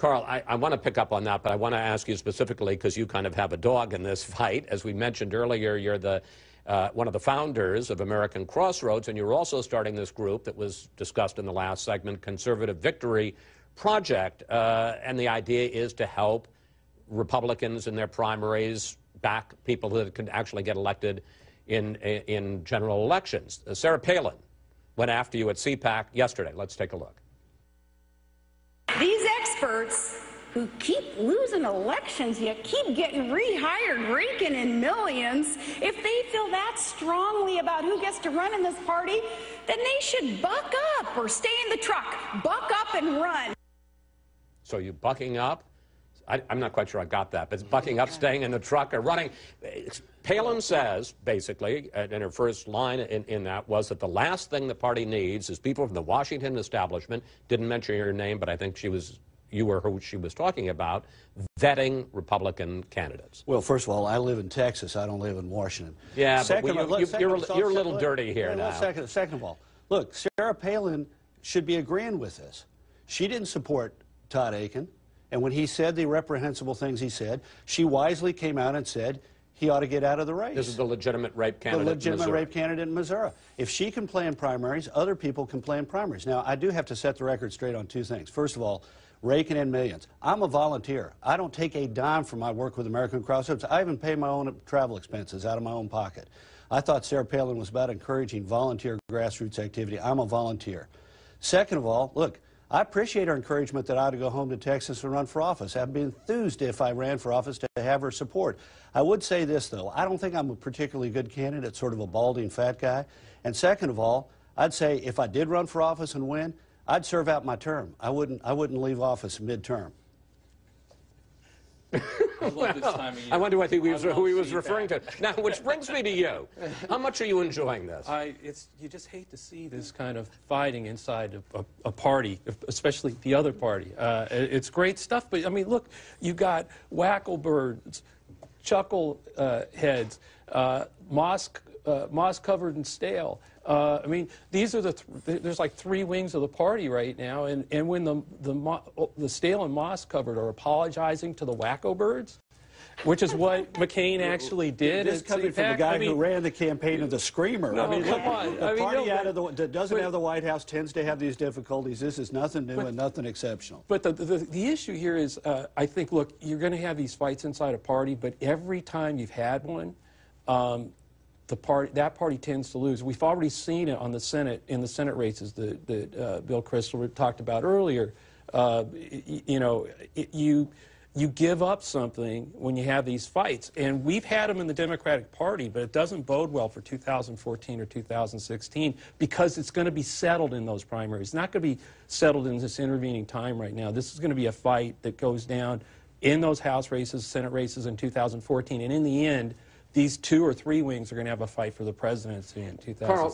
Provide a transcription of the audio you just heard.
Karl, I want to pick up on that, but I want to ask you specifically because you kind of have a dog in this fight. As we mentioned earlier, you're the one of the founders of American Crossroads, and you're also starting this group that was discussed in the last segment, Conservative Victory Project. And the idea is to help Republicans in their primaries back people that can actually get elected in general elections. Sarah Palin went after you at CPAC yesterday. Let's take a look. These experts who keep losing elections, yet keep getting rehired, raking in millions, if they feel that strongly about who gets to run in this party, then they should buck up or stay in the truck. Buck up and run. So you bucking up? I'm not quite sure I got that, but it's bucking up, staying in the truck, or running. Palin says, basically, in her first line in that, was that the last thing the party needs is people from the Washington establishment, didn't mention your name, but I think you were who she was talking about, vetting Republican candidates. Well, first of all, I live in Texas. I don't live in Washington. Yeah, second, but you're a little dirty here now. Second of all, look, Sarah Palin should be agreeing with this. She didn't support Todd Akin. And when he said the reprehensible things he said, she wisely came out and said he ought to get out of the race. This is the legitimate rape candidate The legitimate rape candidate in Missouri. If she can play in primaries, other people can play in primaries. Now, I do have to set the record straight on two things. First of all, raking in millions. I'm a volunteer. I don't take a dime from my work with American Crossroads. I even pay my own travel expenses out of my own pocket. I thought Sarah Palin was about encouraging volunteer grassroots activity. I'm a volunteer. Second of all, look, I appreciate her encouragement that I ought to go home to Texas and run for office. I'd be enthused if I ran for office to have her support. I would say this, though. I don't think I'm a particularly good candidate, sort of a balding fat guy. And second of all, I'd say if I did run for office and win, I'd serve out my term. I wouldn't leave office mid-term. Well, I wonder who he was referring to. Now, which brings me to you. How much are you enjoying this? You just hate to see this kind of fighting inside of a party, especially the other party. It's great stuff, but I mean, look, you got wacklebirds, chuckle heads, moss covered and stale. I mean, these are there's like three wings of the party right now, and when the stale and moss covered are apologizing to the wacko birds, which is what McCain actually did. This coming from the guy who ran the campaign of the Screamer. No, I mean, come on. The party that doesn't have the White House tends to have these difficulties. This is nothing new and nothing exceptional. But the issue here is, I think, look, you're going to have these fights inside a party, but every time you've had one, that party tends to lose. We've already seen it on the Senate, in the Senate races that Bill Kristol talked about earlier. You know, you give up something when you have these fights. And we've had them in the Democratic Party, but it doesn't bode well for 2014 or 2016 because it's going to be settled in those primaries. It's not going to be settled in this intervening time right now. This is going to be a fight that goes down in those House races, Senate races in 2014. And in the end, these two or three wings are going to have a fight for the presidency in 2016.